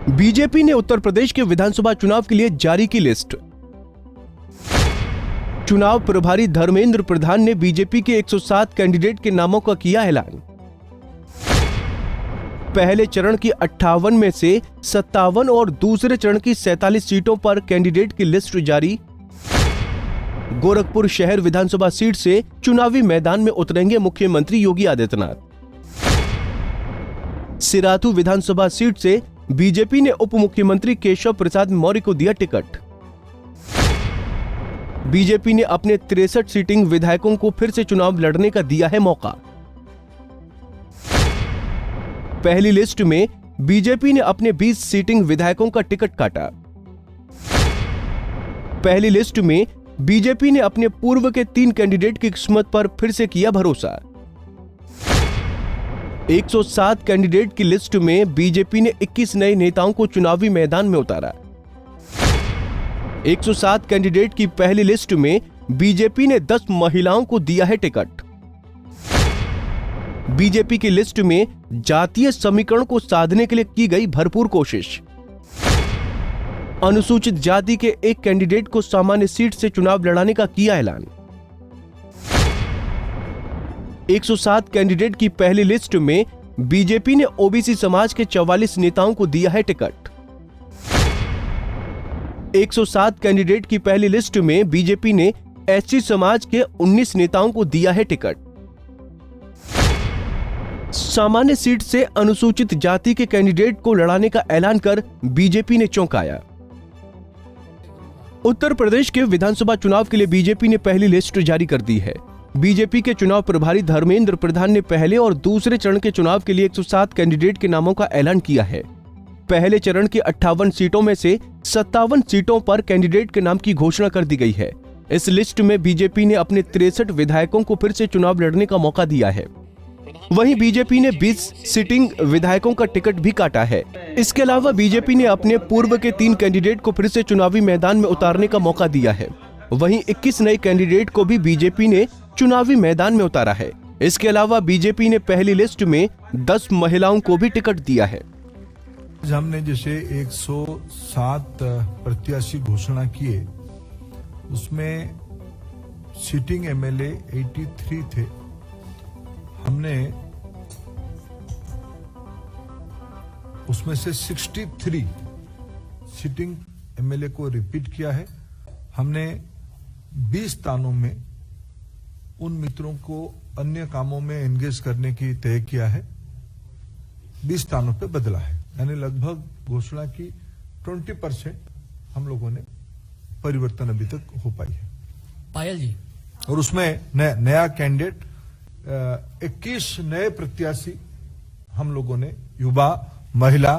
BJP ने उत्तर प्रदेश के विधानसभा चुनाव के लिए जारी की लिस्ट। चुनाव प्रभारी धर्मेंद्र प्रधान ने बीजेपी के 107 कैंडिडेट के नामों का किया ऐलान। पहले चरण की 58 में से 57 और दूसरे चरण की 47 सीटों पर कैंडिडेट की लिस्ट जारी। गोरखपुर शहर विधानसभा सीट से चुनावी मैदान में उतरेंगे मुख्यमंत्री योगी आदित्यनाथ। सिराथू विधानसभा सीट से बीजेपी ने उप मुख्यमंत्री केशव प्रसाद मौर्य को दिया टिकट। बीजेपी ने अपने 63 सीटिंग विधायकों को फिर से चुनाव लड़ने का दिया है मौका। पहली लिस्ट में बीजेपी ने अपने 20 सीटिंग विधायकों का टिकट काटा। पहली लिस्ट में बीजेपी ने अपने पूर्व के 3 कैंडिडेट की किस्मत पर फिर से किया भरोसा। 107 कैंडिडेट की लिस्ट में बीजेपी ने 21 नए नेताओं को चुनावी मैदान में उतारा। 107 कैंडिडेट की पहली लिस्ट में बीजेपी ने 10 महिलाओं को दिया है टिकट। बीजेपी की लिस्ट में जातीय समीकरण को साधने के लिए की गई भरपूर कोशिश। अनुसूचित जाति के एक कैंडिडेट को सामान्य सीट से चुनाव लड़ाने का किया ऐलान। 107 कैंडिडेट की पहली लिस्ट में बीजेपी ने ओबीसी समाज के 44 नेताओं को दिया है टिकट। 107 कैंडिडेट की पहली लिस्ट में बीजेपी ने एससी समाज के 19 नेताओं को दिया है टिकट। सामान्य सीट से अनुसूचित जाति के कैंडिडेट को लड़ाने का ऐलान कर बीजेपी ने चौंकाया। उत्तर प्रदेश के विधानसभा चुनाव के लिए बीजेपी ने पहली लिस्ट जारी कर दी है। बीजेपी के चुनाव प्रभारी धर्मेंद्र प्रधान ने पहले और दूसरे चरण के चुनाव के लिए 107 कैंडिडेट के नामों का ऐलान किया है। पहले चरण की 58 सीटों में से 57 सीटों पर कैंडिडेट के नाम की घोषणा कर दी गई है। इस लिस्ट में बीजेपी ने अपने 63 विधायकों को फिर से चुनाव लड़ने का मौका दिया है। वहीं बीजेपी ने 20 सिटिंग विधायकों का टिकट भी काटा है। इसके अलावा बीजेपी ने अपने पूर्व के 3 कैंडिडेट को फिर से चुनावी मैदान में उतारने का मौका दिया है। वहीं 21 नए कैंडिडेट को भी बीजेपी ने चुनावी मैदान में उतारा है। इसके अलावा बीजेपी ने पहली लिस्ट में 10 महिलाओं को भी टिकट दिया है। हमने जैसे 107 प्रत्याशी घोषणा किए, उसमें सिटिंग एमएलए 83 थे। हमने उसमें से 63 सिटिंग एमएलए को रिपीट किया है। हमने 20 स्थानों में उन मित्रों को अन्य कामों में एंगेज करने की तय किया है। 20 स्थानों पे बदला है, यानी लगभग घोषणा की 20% हम लोगों ने परिवर्तन अभी तक हो पाई है। पायल जी, और उसमें नया कैंडिडेट 21 नए प्रत्याशी हम लोगों ने युवा, महिला,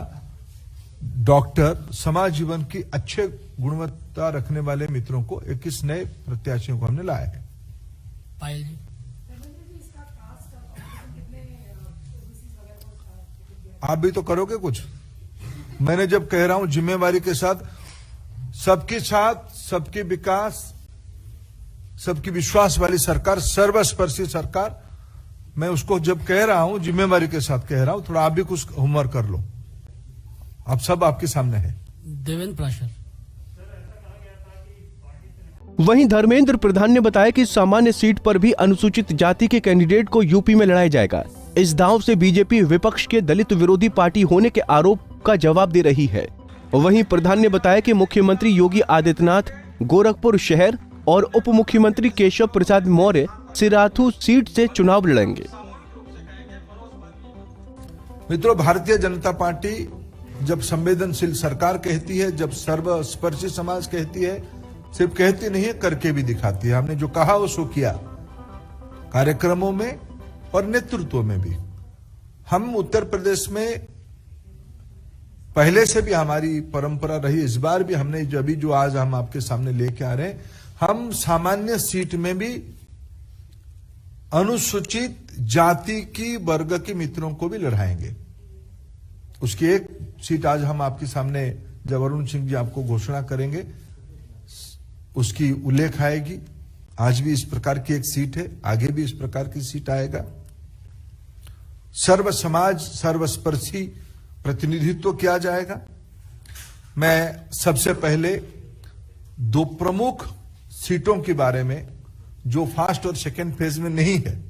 डॉक्टर, समाज जीवन की अच्छे गुणवत्ता रखने वाले मित्रों को 21 नए प्रत्याशियों को हमने लाया है। पायल जी, आप भी तो करोगे कुछ। मैंने जब कह रहा हूं जिम्मेवारी के साथ, सबके साथ, सबके विकास, सबकी विश्वास वाली सरकार, सर्वस्पर्शी सरकार, मैं उसको जब कह रहा हूं जिम्मेवारी के साथ कह रहा हूं। थोड़ा आप भी कुछ होमवर्क कर लो। आप सब आपके सामने है। देवेंद्र प्राशर। वहीं धर्मेंद्र प्रधान ने बताया कि सामान्य सीट पर भी अनुसूचित जाति के कैंडिडेट को यूपी में लड़ाया जाएगा। इस दांव से बीजेपी विपक्ष के दलित विरोधी पार्टी होने के आरोप का जवाब दे रही है। वहीं प्रधान ने बताया कि मुख्यमंत्री योगी आदित्यनाथ गोरखपुर शहर और उप मुख्यमंत्री केशव प्रसाद मौर्य सिराथू सीट से चुनाव लड़ेंगे। मित्रों, भारतीय जनता पार्टी जब संवेदनशील सरकार कहती है, जब सर्वस्पर्शी समाज कहती है, सिर्फ कहती नहीं है, करके भी दिखाती है। हमने जो कहा वो सो किया, कार्यक्रमों में और नेतृत्व में भी। हम उत्तर प्रदेश में पहले से भी हमारी परंपरा रही, इस बार भी हमने जो आज हम आपके सामने लेके आ रहे हैं, हम सामान्य सीट में भी अनुसूचित जाति की वर्ग के मित्रों को भी लड़ाएंगे। उसकी एक सीट आज हम आपके सामने, जब अरुण सिंह जी आपको घोषणा करेंगे, उसकी उल्लेख आएगी। आज भी इस प्रकार की एक सीट है, आगे भी इस प्रकार की सीट आएगा। सर्व समाज, सर्वस्पर्शी प्रतिनिधित्व किया जाएगा। मैं सबसे पहले दो प्रमुख सीटों के बारे में जो फर्स्ट और सेकंड फेज में नहीं है,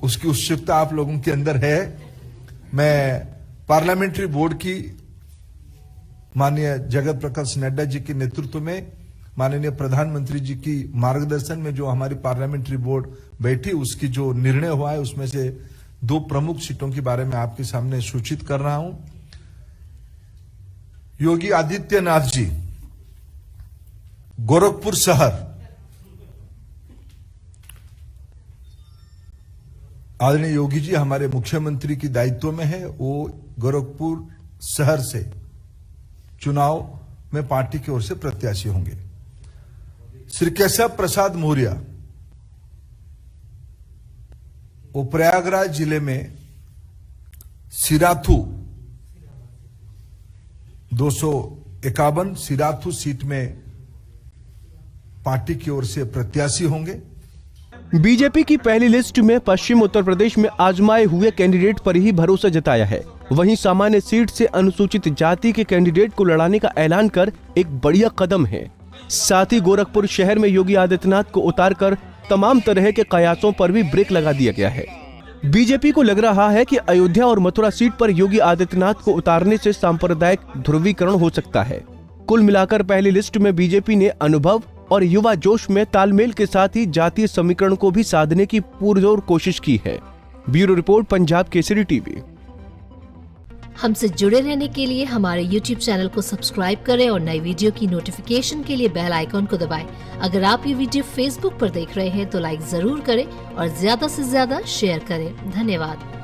उसकी उत्सुकता आप लोगों के अंदर है। मैं पार्लियामेंट्री बोर्ड की माननीय जगत प्रकाश नड्डा जी के नेतृत्व में, माननीय प्रधानमंत्री जी की मार्गदर्शन में जो हमारी पार्लियामेंट्री बोर्ड बैठी, उसकी जो निर्णय हुआ है उसमें से दो प्रमुख सीटों के बारे में आपके सामने सूचित कर रहा हूं। योगी आदित्यनाथ जी गोरखपुर शहर, आदरणीय योगी जी हमारे मुख्यमंत्री की दायित्व में है, वो गोरखपुर शहर से चुनाव में पार्टी की ओर से प्रत्याशी होंगे। श्री केशव प्रसाद मौर्य वो प्रयागराज जिले में सिराथू 251 सिराथू सीट में पार्टी की ओर से प्रत्याशी होंगे। बीजेपी की पहली लिस्ट में पश्चिम उत्तर प्रदेश में आजमाए हुए कैंडिडेट पर ही भरोसा जताया है। वहीं सामान्य सीट से अनुसूचित जाति के कैंडिडेट को लड़ाने का ऐलान कर एक बढ़िया कदम है। साथ ही गोरखपुर शहर में योगी आदित्यनाथ को उतारकर तमाम तरह के कयासों पर भी ब्रेक लगा दिया गया है। बीजेपी को लग रहा है कि अयोध्या और मथुरा सीट पर योगी आदित्यनाथ को उतारने से सांप्रदायिक ध्रुवीकरण हो सकता है। कुल मिलाकर पहली लिस्ट में बीजेपी ने अनुभव और युवा जोश में तालमेल के साथ ही जातीय समीकरण को भी साधने की पुरजोर कोशिश की है। Bureau report, Punjab Kesari TV. हमसे जुड़े रहने के लिए हमारे YouTube चैनल को सब्सक्राइब करें और नई वीडियो की नोटिफिकेशन के लिए बेल आइकॉन को दबाएं। अगर आप ये वीडियो Facebook पर देख रहे हैं तो लाइक जरूर करें और ज्यादा से ज्यादा शेयर करें। धन्यवाद।